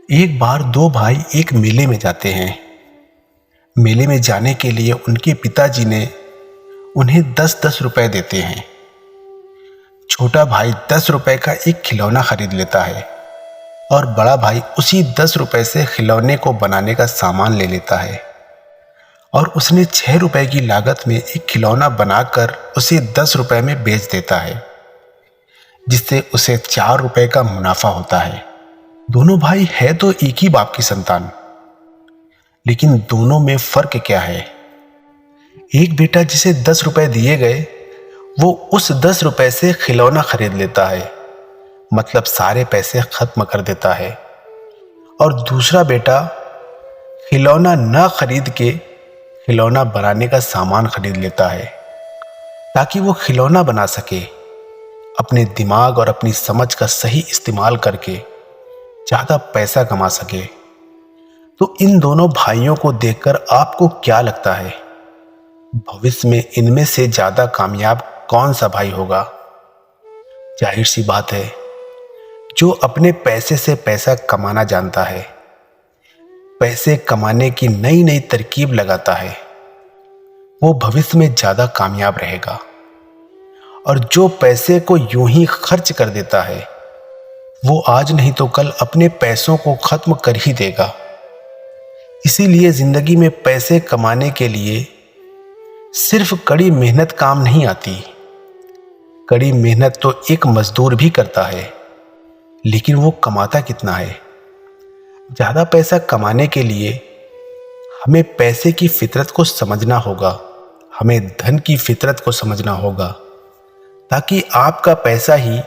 एक बार दो भाई एक मेले में जाते हैं। मेले में जाने के लिए उनके पिताजी ने उन्हें 10-10 रुपए देते हैं। छोटा भाई 10 रुपए का एक खिलौना खरीद लेता है और बड़ा भाई उसी 10 रुपए से खिलौने को बनाने का सामान ले लेता है और उसने 6 रुपए की लागत में एक खिलौना बनाकर उसे 10 रुपए में बेच देता है, जिससे उसे 4 रुपए का मुनाफा होता है। दोनों भाई है तो एक ही बाप की संतान, लेकिन दोनों में फर्क क्या है? एक बेटा जिसे 10 रुपए दिए गए, वो उस 10 रुपए से खिलौना खरीद लेता है, मतलब सारे पैसे खत्म कर देता है। और दूसरा बेटा खिलौना न खरीद के खिलौना बनाने का सामान खरीद लेता है, ताकि वो खिलौना बना सके, अपने दिमाग और अपनी समझ का सही इस्तेमाल करके ज्यादा पैसा कमा सके। तो इन दोनों भाइयों को देखकर आपको क्या लगता है, भविष्य में इनमें से ज्यादा कामयाब कौन सा भाई होगा? जाहिर सी बात है, जो अपने पैसे से पैसा कमाना जानता है, पैसे कमाने की नई नई तरकीब लगाता है, वो भविष्य में ज्यादा कामयाब रहेगा। और जो पैसे को यूं ही खर्च कर देता है, वो आज नहीं तो कल अपने पैसों को खत्म कर ही देगा। इसीलिए जिंदगी में पैसे कमाने के लिए सिर्फ कड़ी मेहनत काम नहीं आती। कड़ी मेहनत तो एक मजदूर भी करता है, लेकिन वो कमाता कितना है? ज्यादा पैसा कमाने के लिए हमें पैसे की फितरत को समझना होगा, हमें धन की फितरत को समझना होगा, ताकि आपका पैसा ही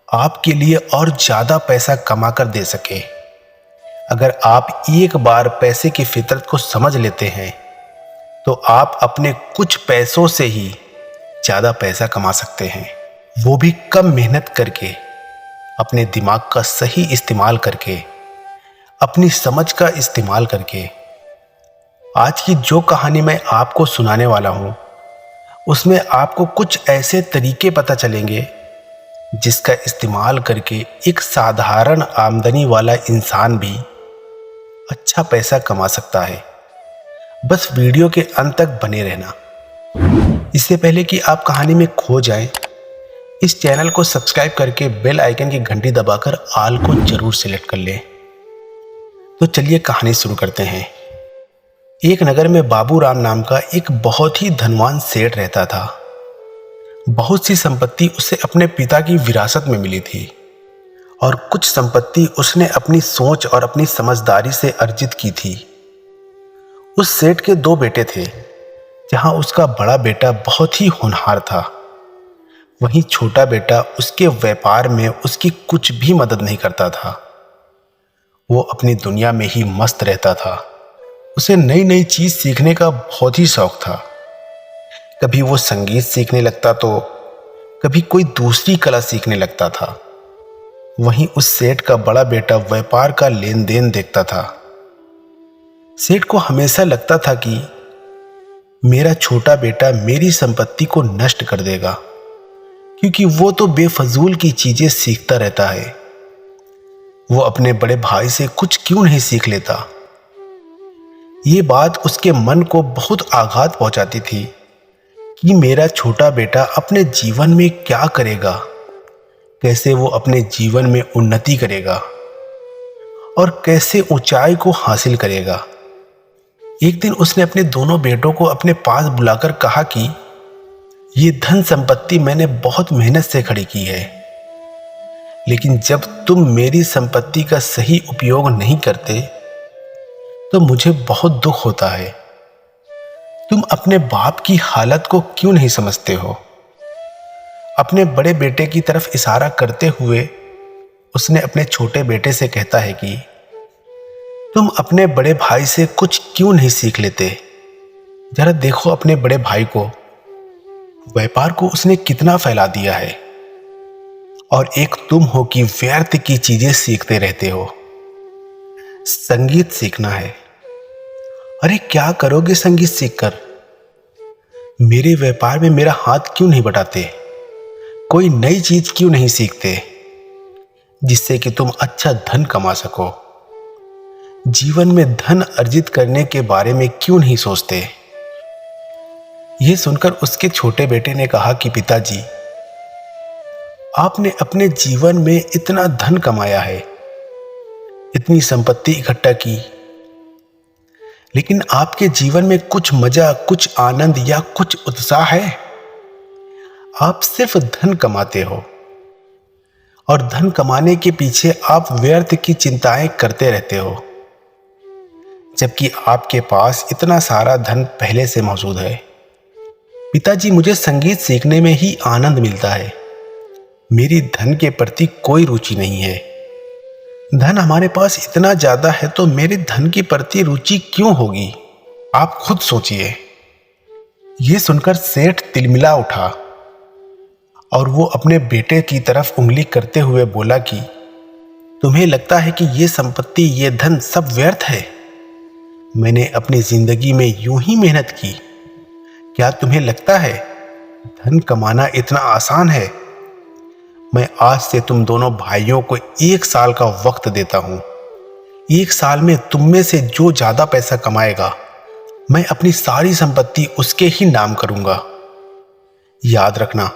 आपके लिए और ज्यादा पैसा कमा कर दे सके। अगर आप एक बार पैसे की फितरत को समझ लेते हैं, तो आप अपने कुछ पैसों से ही ज्यादा पैसा कमा सकते हैं, वो भी कम मेहनत करके, अपने दिमाग का सही इस्तेमाल करके, अपनी समझ का इस्तेमाल करके। आज की जो कहानी मैं आपको सुनाने वाला हूं, उसमें आपको कुछ ऐसे तरीके पता चलेंगे जिसका इस्तेमाल करके एक साधारण आमदनी वाला इंसान भी अच्छा पैसा कमा सकता है। बस वीडियो के अंत तक बने रहना। इससे पहले कि आप कहानी में खो जाएं, इस चैनल को सब्सक्राइब करके बेल आइकन की घंटी दबाकर ऑल को जरूर सिलेक्ट कर लें। तो चलिए कहानी शुरू करते हैं। एक नगर में बाबू राम नाम का एक बहुत ही धनवान सेठ रहता था। बहुत सी संपत्ति उसे अपने पिता की विरासत में मिली थी और कुछ संपत्ति उसने अपनी सोच और अपनी समझदारी से अर्जित की थी। उस सेठ के दो बेटे थे, जहां उसका बड़ा बेटा बहुत ही होनहार था, वहीं छोटा बेटा उसके व्यापार में उसकी कुछ भी मदद नहीं करता था। वो अपनी दुनिया में ही मस्त रहता था। उसे नई नई चीज सीखने का बहुत ही शौक था। कभी वो संगीत सीखने लगता तो कभी कोई दूसरी कला सीखने लगता था। वहीं उस सेठ का बड़ा बेटा व्यापार का लेन देन देखता था। सेठ को हमेशा लगता था कि मेरा छोटा बेटा मेरी संपत्ति को नष्ट कर देगा, क्योंकि वो तो बेफजूल की चीजें सीखता रहता है। वो अपने बड़े भाई से कुछ क्यों नहीं सीख लेता? ये बात उसके मन को बहुत आघात पहुंचाती थी कि मेरा छोटा बेटा अपने जीवन में क्या करेगा, कैसे वो अपने जीवन में उन्नति करेगा और कैसे ऊंचाई को हासिल करेगा। एक दिन उसने अपने दोनों बेटों को अपने पास बुलाकर कहा कि ये धन संपत्ति मैंने बहुत मेहनत से खड़ी की है, लेकिन जब तुम मेरी संपत्ति का सही उपयोग नहीं करते तो मुझे बहुत दुख होता है। तुम अपने बाप की हालत को क्यों नहीं समझते हो? अपने बड़े बेटे की तरफ इशारा करते हुए उसने अपने छोटे बेटे से कहता है कि तुम अपने बड़े भाई से कुछ क्यों नहीं सीख लेते? जरा देखो अपने बड़े भाई को, व्यापार को उसने कितना फैला दिया है, और एक तुम हो कि व्यर्थ की चीजें सीखते रहते हो। संगीत सीखना है। अरे क्या करोगे संगीत सीखकर? मेरे व्यापार में मेरा हाथ क्यों नहीं बटाते? कोई नई चीज क्यों नहीं सीखते जिससे कि तुम अच्छा धन कमा सको? जीवन में धन अर्जित करने के बारे में क्यों नहीं सोचते? यह सुनकर उसके छोटे बेटे ने कहा कि पिताजी, आपने अपने जीवन में इतना धन कमाया है, इतनी संपत्ति इकट्ठा की, लेकिन आपके जीवन में कुछ मजा, कुछ आनंद या कुछ उत्साह है? आप सिर्फ धन कमाते हो और धन कमाने के पीछे आप व्यर्थ की चिंताएं करते रहते हो, जबकि आपके पास इतना सारा धन पहले से मौजूद है। पिताजी, मुझे संगीत सीखने में ही आनंद मिलता है, मेरी धन के प्रति कोई रुचि नहीं है। धन हमारे पास इतना ज्यादा है तो मेरे धन के प्रति रुचि क्यों होगी? आप खुद सोचिए। यह सुनकर सेठ तिलमिला उठा और वो अपने बेटे की तरफ उंगली करते हुए बोला कि तुम्हें लगता है कि ये संपत्ति, ये धन सब व्यर्थ है? मैंने अपनी जिंदगी में यूं ही मेहनत की। क्या तुम्हें लगता है धन कमाना इतना आसान है? मैं आज से तुम दोनों भाइयों को 1 साल का वक्त देता हूं। 1 साल में तुम में से जो ज्यादा पैसा कमाएगा, मैं अपनी सारी संपत्ति उसके ही नाम करूंगा। याद रखना,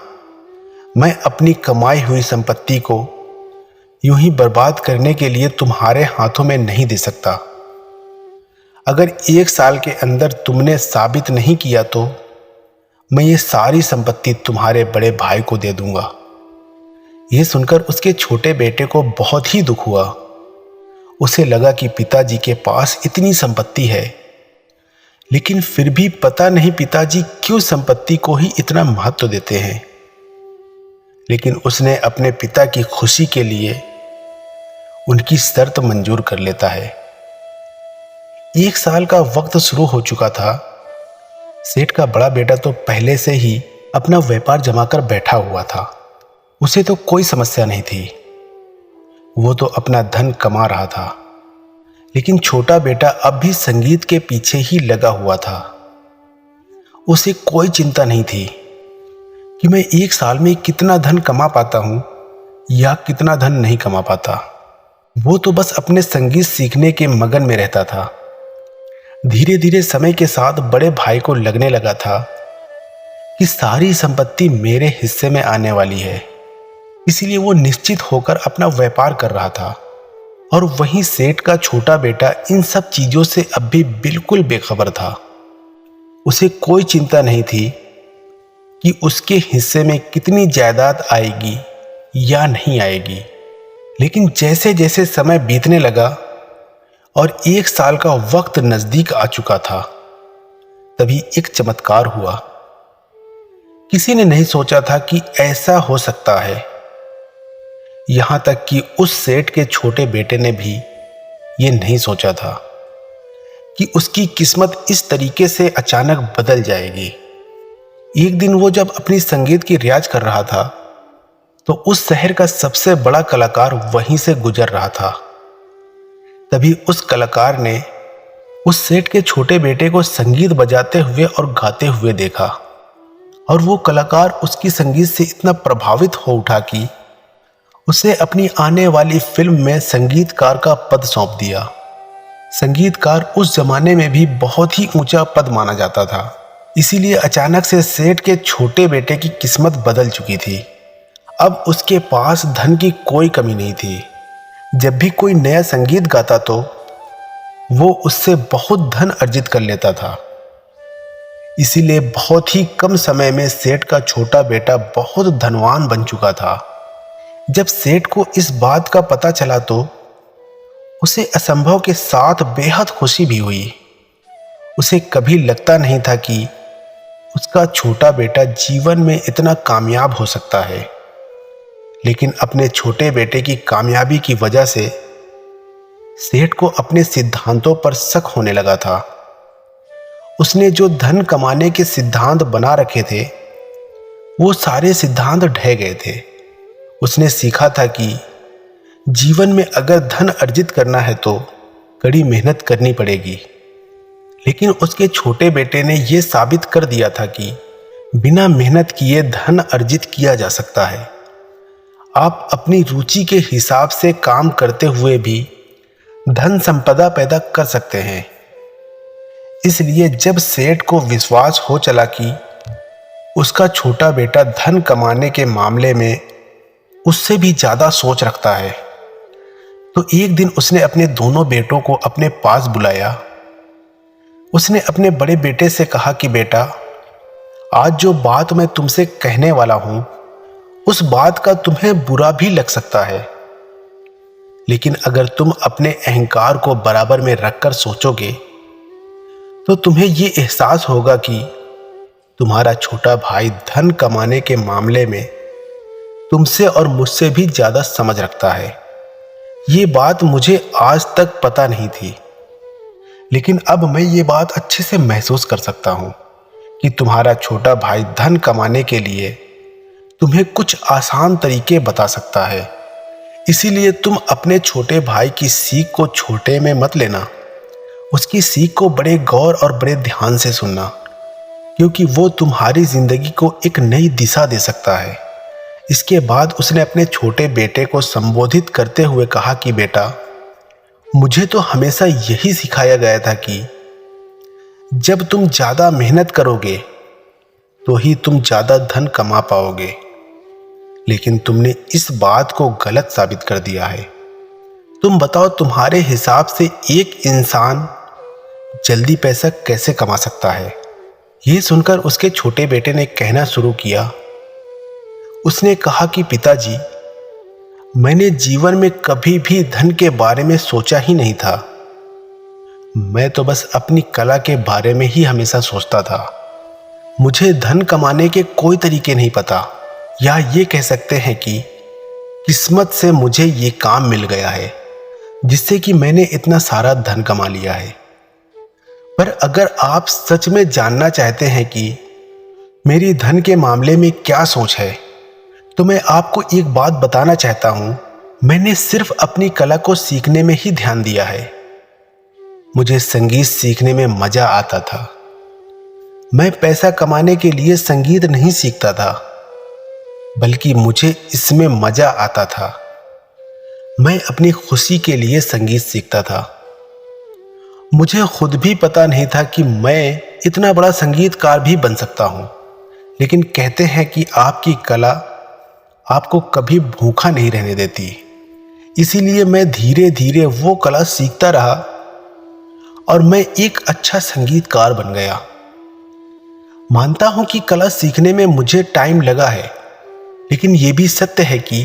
मैं अपनी कमाई हुई संपत्ति को यूं ही बर्बाद करने के लिए तुम्हारे हाथों में नहीं दे सकता। अगर 1 साल के अंदर तुमने साबित नहीं किया तो मैं ये सारी संपत्ति तुम्हारे बड़े भाई को दे दूंगा। यह सुनकर उसके छोटे बेटे को बहुत ही दुख हुआ। उसे लगा कि पिताजी के पास इतनी संपत्ति है, लेकिन फिर भी पता नहीं पिताजी क्यों संपत्ति को ही इतना महत्व देते हैं। लेकिन उसने अपने पिता की खुशी के लिए उनकी शर्त मंजूर कर लेता है। 1 साल का वक्त शुरू हो चुका था। सेठ का बड़ा बेटा तो पहले से ही अपना व्यापार जमाकर बैठा हुआ था। उसे तो कोई समस्या नहीं थी, वो तो अपना धन कमा रहा था। लेकिन छोटा बेटा अब भी संगीत के पीछे ही लगा हुआ था। उसे कोई चिंता नहीं थी कि मैं 1 साल में कितना धन कमा पाता हूं या कितना धन नहीं कमा पाता। वो तो बस अपने संगीत सीखने के मगन में रहता था। धीरे धीरे समय के साथ बड़े भाई को लगने लगा था कि सारी संपत्ति मेरे हिस्से में आने वाली है, इसीलिए वो निश्चित होकर अपना व्यापार कर रहा था। और वहीं सेठ का छोटा बेटा इन सब चीजों से अब भी बिल्कुल बेखबर था। उसे कोई चिंता नहीं थी कि उसके हिस्से में कितनी जायदाद आएगी या नहीं आएगी। लेकिन जैसे जैसे समय बीतने लगा और 1 साल का वक्त नजदीक आ चुका था, तभी एक चमत्कार हुआ। किसी ने नहीं सोचा था कि ऐसा हो सकता है। यहां तक कि उस सेठ के छोटे बेटे ने भी यह नहीं सोचा था कि उसकी किस्मत इस तरीके से अचानक बदल जाएगी। एक दिन वो जब अपनी संगीत की रियाज कर रहा था तो उस शहर का सबसे बड़ा कलाकार वहीं से गुजर रहा था। तभी उस कलाकार ने उस सेठ के छोटे बेटे को संगीत बजाते हुए और गाते हुए देखा, और वो कलाकार उसकी संगीत से इतना प्रभावित हो उठा कि उसे अपनी आने वाली फिल्म में संगीतकार का पद सौंप दिया। संगीतकार उस जमाने में भी बहुत ही ऊंचा पद माना जाता था, इसीलिए अचानक से सेठ के छोटे बेटे की किस्मत बदल चुकी थी। अब उसके पास धन की कोई कमी नहीं थी। जब भी कोई नया संगीत गाता तो वो उससे बहुत धन अर्जित कर लेता था। इसीलिए बहुत ही कम समय में सेठ का छोटा बेटा बहुत धनवान बन चुका था। जब सेठ को इस बात का पता चला तो उसे असंभव के साथ बेहद खुशी भी हुई। उसे कभी लगता नहीं था कि उसका छोटा बेटा जीवन में इतना कामयाब हो सकता है। लेकिन अपने छोटे बेटे की कामयाबी की वजह से सेठ को अपने सिद्धांतों पर शक होने लगा था। उसने जो धन कमाने के सिद्धांत बना रखे थे, वो सारे सिद्धांत ढह गए थे। उसने सीखा था कि जीवन में अगर धन अर्जित करना है तो कड़ी मेहनत करनी पड़ेगी। लेकिन उसके छोटे बेटे ने यह साबित कर दिया था कि बिना मेहनत किए धन अर्जित किया जा सकता है। आप अपनी रुचि के हिसाब से काम करते हुए भी धन संपदा पैदा कर सकते हैं। इसलिए जब सेठ को विश्वास हो चला कि उसका छोटा बेटा धन कमाने के मामले में उससे भी ज्यादा सोच रखता है, तो एक दिन उसने अपने दोनों बेटों को अपने पास बुलाया। उसने अपने बड़े बेटे से कहा कि बेटा, आज जो बात मैं तुमसे कहने वाला हूं, उस बात का तुम्हें बुरा भी लग सकता है, लेकिन अगर तुम अपने अहंकार को बराबर में रखकर सोचोगे तो तुम्हें ये एहसास होगा कि तुम्हारा छोटा भाई धन कमाने के मामले में तुमसे और मुझसे भी ज्यादा समझ रखता है। ये बात मुझे आज तक पता नहीं थी, लेकिन अब मैं ये बात अच्छे से महसूस कर सकता हूं कि तुम्हारा छोटा भाई धन कमाने के लिए तुम्हें कुछ आसान तरीके बता सकता है। इसीलिए तुम अपने छोटे भाई की सीख को छोटे में मत लेना, उसकी सीख को बड़े गौर और बड़े ध्यान से सुनना, क्योंकि वो तुम्हारी जिंदगी को एक नई दिशा दे सकता है। इसके बाद उसने अपने छोटे बेटे को संबोधित करते हुए कहा कि बेटा, मुझे तो हमेशा यही सिखाया गया था कि जब तुम ज्यादा मेहनत करोगे तो ही तुम ज्यादा धन कमा पाओगे, लेकिन तुमने इस बात को गलत साबित कर दिया है। तुम बताओ, तुम्हारे हिसाब से एक इंसान जल्दी पैसा कैसे कमा सकता है? ये सुनकर उसके छोटे बेटे ने कहना शुरू किया। उसने कहा कि पिताजी, मैंने जीवन में कभी भी धन के बारे में सोचा ही नहीं था। मैं तो बस अपनी कला के बारे में ही हमेशा सोचता था। मुझे धन कमाने के कोई तरीके नहीं पता, या ये कह सकते हैं कि किस्मत से मुझे ये काम मिल गया है जिससे कि मैंने इतना सारा धन कमा लिया है। पर अगर आप सच में जानना चाहते हैं कि मेरी धन के मामले में क्या सोच है, तो मैं आपको एक बात बताना चाहता हूं। मैंने सिर्फ अपनी कला को सीखने में ही ध्यान दिया है। मुझे संगीत सीखने में मजा आता था। मैं पैसा कमाने के लिए संगीत नहीं सीखता था, बल्कि मुझे इसमें मजा आता था। मैं अपनी खुशी के लिए संगीत सीखता था। मुझे खुद भी पता नहीं था कि मैं इतना बड़ा संगीतकार भी बन सकता हूं, लेकिन कहते हैं कि आपकी कला आपको कभी भूखा नहीं रहने देती। इसीलिए मैं धीरे धीरे वो कला सीखता रहा और मैं एक अच्छा संगीतकार बन गया। मानता हूं कि कला सीखने में मुझे टाइम लगा है, लेकिन यह भी सत्य है कि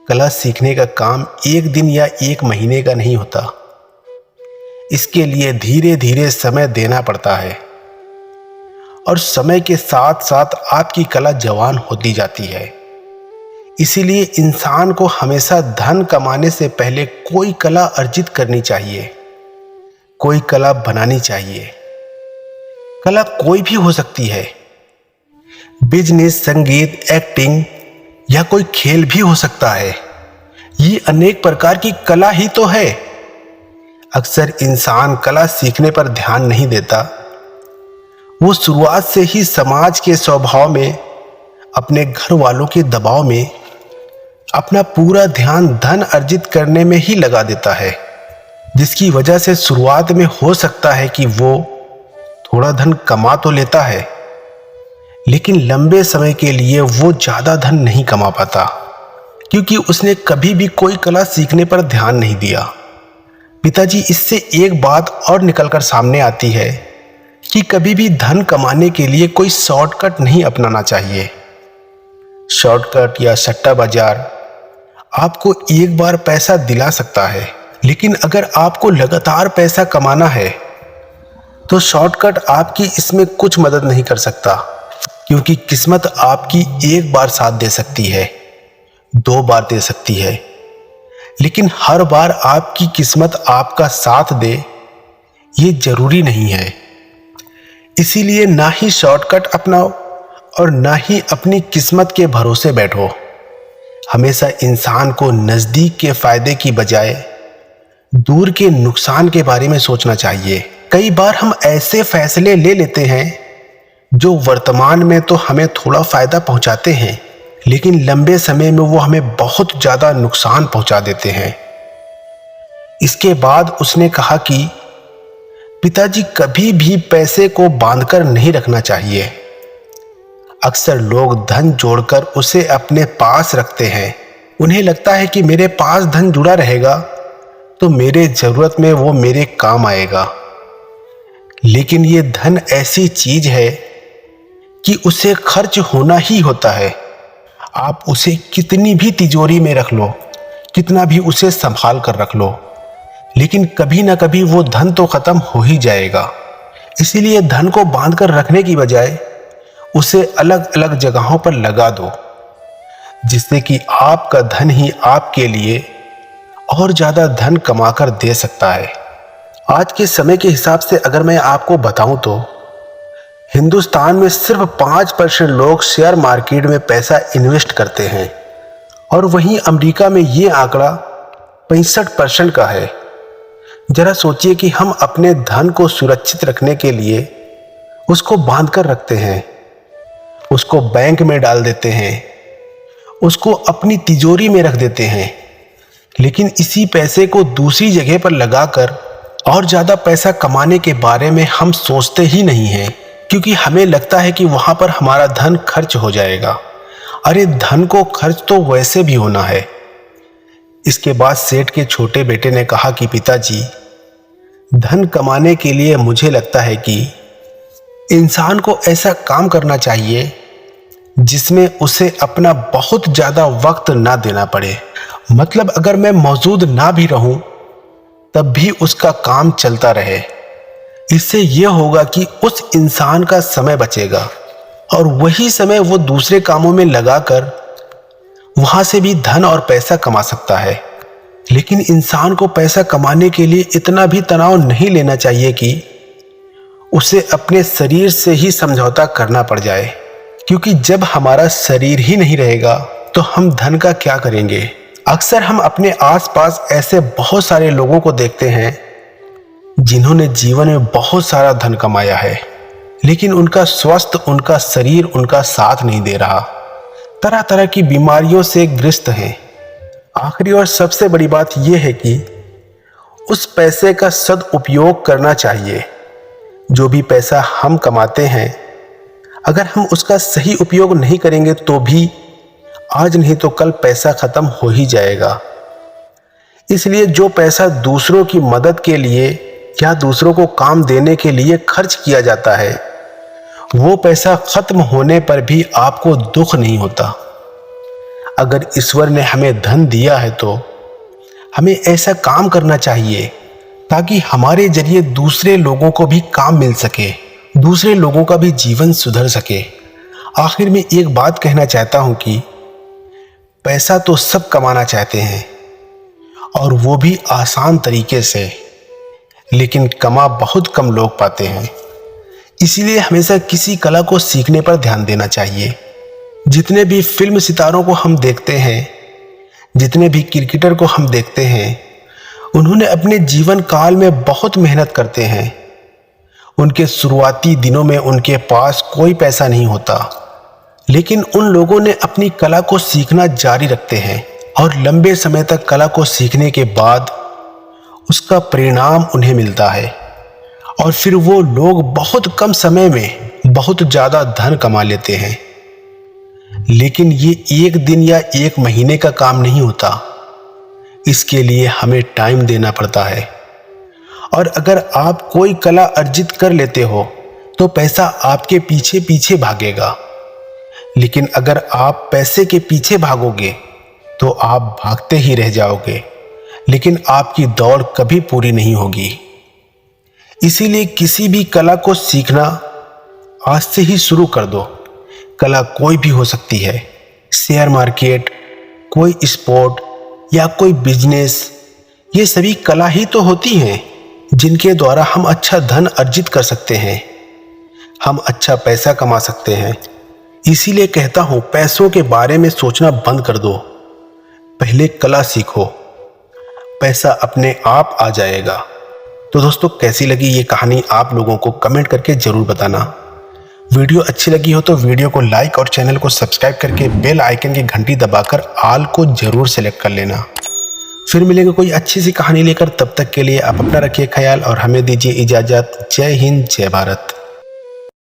कला सीखने का काम एक दिन या एक महीने का नहीं होता। इसके लिए धीरे धीरे समय देना पड़ता है, और समय के साथ साथ आपकी कला जवान होती जाती है। इसीलिए इंसान को हमेशा धन कमाने से पहले कोई कला अर्जित करनी चाहिए, कोई कला बनानी चाहिए। कला कोई भी हो सकती है, बिजनेस, संगीत, एक्टिंग या कोई खेल भी हो सकता है। ये अनेक प्रकार की कला ही तो है। अक्सर इंसान कला सीखने पर ध्यान नहीं देता। वो शुरुआत से ही समाज के स्वभाव में, अपने घर वालों के दबाव में अपना पूरा ध्यान धन अर्जित करने में ही लगा देता है, जिसकी वजह से शुरुआत में हो सकता है कि वो थोड़ा धन कमा तो लेता है, लेकिन लंबे समय के लिए वो ज्यादा धन नहीं कमा पाता, क्योंकि उसने कभी भी कोई कला सीखने पर ध्यान नहीं दिया। पिताजी, इससे एक बात और निकलकर सामने आती है कि कभी भी धन कमाने के लिए कोई शॉर्टकट नहीं अपनाना चाहिए। शॉर्टकट या सट्टा बाजार आपको एक बार पैसा दिला सकता है, लेकिन अगर आपको लगातार पैसा कमाना है तो शॉर्टकट आपकी इसमें कुछ मदद नहीं कर सकता, क्योंकि किस्मत आपकी एक बार साथ दे सकती है, 2 बार दे सकती है, लेकिन हर बार आपकी किस्मत आपका साथ दे ये जरूरी नहीं है। इसीलिए ना ही शॉर्टकट अपनाओ और ना ही अपनी किस्मत के भरोसे बैठो। हमेशा इंसान को नजदीक के फायदे की बजाय दूर के नुकसान के बारे में सोचना चाहिए। कई बार हम ऐसे फैसले ले लेते हैं जो वर्तमान में तो हमें थोड़ा फायदा पहुंचाते हैं, लेकिन लंबे समय में वो हमें बहुत ज्यादा नुकसान पहुंचा देते हैं। इसके बाद उसने कहा कि पिताजी, कभी भी पैसे को बांधकर नहीं रखना चाहिए। अक्सर लोग धन जोड़कर उसे अपने पास रखते हैं। उन्हें लगता है कि मेरे पास धन जुड़ा रहेगा तो मेरे जरूरत में वो मेरे काम आएगा। लेकिन ये धन ऐसी चीज है कि उसे खर्च होना ही होता है। आप उसे कितनी भी तिजोरी में रख लो, कितना भी उसे संभाल कर रख लो, लेकिन कभी ना कभी वो धन तो खत्म हो ही जाएगा। इसीलिए धन को बांध कर रखने की बजाय उसे अलग अलग जगहों पर लगा दो, जिससे कि आपका धन ही आपके लिए और ज्यादा धन कमाकर दे सकता है। आज के समय के हिसाब से अगर मैं आपको बताऊं तो हिंदुस्तान में सिर्फ 5% लोग शेयर मार्केट में पैसा इन्वेस्ट करते हैं और वहीं अमेरिका में ये आंकड़ा 65% का है। जरा सोचिए कि हम अपने धन को सुरक्षित रखने के लिए उसको बांध कर रखते हैं, उसको बैंक में डाल देते हैं, उसको अपनी तिजोरी में रख देते हैं, लेकिन इसी पैसे को दूसरी जगह पर लगाकर और ज्यादा पैसा कमाने के बारे में हम सोचते ही नहीं हैं, क्योंकि हमें लगता है कि वहां पर हमारा धन खर्च हो जाएगा। अरे धन को खर्च तो वैसे भी होना है। इसके बाद सेठ के छोटे बेटे ने कहा कि पिताजी, धन कमाने के लिए मुझे लगता है कि इंसान को ऐसा काम करना चाहिए जिसमें उसे अपना बहुत ज्यादा वक्त ना देना पड़े। मतलब अगर मैं मौजूद ना भी रहूं तब भी उसका काम चलता रहे। इससे यह होगा कि उस इंसान का समय बचेगा और वही समय वो दूसरे कामों में लगाकर वहां से भी धन और पैसा कमा सकता है। लेकिन इंसान को पैसा कमाने के लिए इतना भी तनाव नहीं लेना चाहिए कि उसे अपने शरीर से ही समझौता करना पड़ जाए, क्योंकि जब हमारा शरीर ही नहीं रहेगा तो हम धन का क्या करेंगे। अक्सर हम अपने आसपास ऐसे बहुत सारे लोगों को देखते हैं जिन्होंने जीवन में बहुत सारा धन कमाया है, लेकिन उनका स्वास्थ्य, उनका शरीर उनका साथ नहीं दे रहा, तरह तरह की बीमारियों से ग्रस्त हैं। आखिरी और सबसे बड़ी बात यह है कि उस पैसे का सदुपयोग करना चाहिए। जो भी पैसा हम कमाते हैं, अगर हम उसका सही उपयोग नहीं करेंगे तो भी आज नहीं तो कल पैसा खत्म हो ही जाएगा। इसलिए जो पैसा दूसरों की मदद के लिए या दूसरों को काम देने के लिए खर्च किया जाता है, वो पैसा खत्म होने पर भी आपको दुख नहीं होता। अगर ईश्वर ने हमें धन दिया है तो हमें ऐसा काम करना चाहिए ताकि हमारे जरिए दूसरे लोगों को भी काम मिल सके, दूसरे लोगों का भी जीवन सुधर सके। आखिर में एक बात कहना चाहता हूं कि पैसा तो सब कमाना चाहते हैं और वो भी आसान तरीके से, लेकिन कमा बहुत कम लोग पाते हैं। इसीलिए हमेशा किसी कला को सीखने पर ध्यान देना चाहिए। जितने भी फिल्म सितारों को हम देखते हैं, जितने भी क्रिकेटर को हम देखते हैं, उन्होंने अपने जीवन काल में बहुत मेहनत करते हैं। उनके शुरुआती दिनों में उनके पास कोई पैसा नहीं होता, लेकिन उन लोगों ने अपनी कला को सीखना जारी रखते हैं और लंबे समय तक कला को सीखने के बाद उसका परिणाम उन्हें मिलता है और फिर वो लोग बहुत कम समय में बहुत ज्यादा धन कमा लेते हैं। लेकिन ये एक दिन या एक महीने का काम नहीं होता, इसके लिए हमें टाइम देना पड़ता है। और अगर आप कोई कला अर्जित कर लेते हो तो पैसा आपके पीछे पीछे भागेगा, लेकिन अगर आप पैसे के पीछे भागोगे तो आप भागते ही रह जाओगे, लेकिन आपकी दौड़ कभी पूरी नहीं होगी। इसीलिए किसी भी कला को सीखना आज से ही शुरू कर दो। कला कोई भी हो सकती है, शेयर मार्केट, कोई स्पोर्ट या कोई बिजनेस, ये सभी कला ही तो होती हैं जिनके द्वारा हम अच्छा धन अर्जित कर सकते हैं, हम अच्छा पैसा कमा सकते हैं। इसीलिए कहता हूं, पैसों के बारे में सोचना बंद कर दो, पहले कला सीखो, पैसा अपने आप आ जाएगा। तो दोस्तों, कैसी लगी ये कहानी आप लोगों को कमेंट करके जरूर बताना। वीडियो अच्छी लगी हो तो वीडियो को लाइक और चैनल को सब्सक्राइब करके बेल आइकन की घंटी दबाकर ऑल को जरूर सेलेक्ट कर लेना। फिर मिलेंगे कोई अच्छी सी कहानी लेकर। तब तक के लिए आप अपना रखिए ख्याल और हमें दीजिए इजाजत। जय हिंद, जय भारत।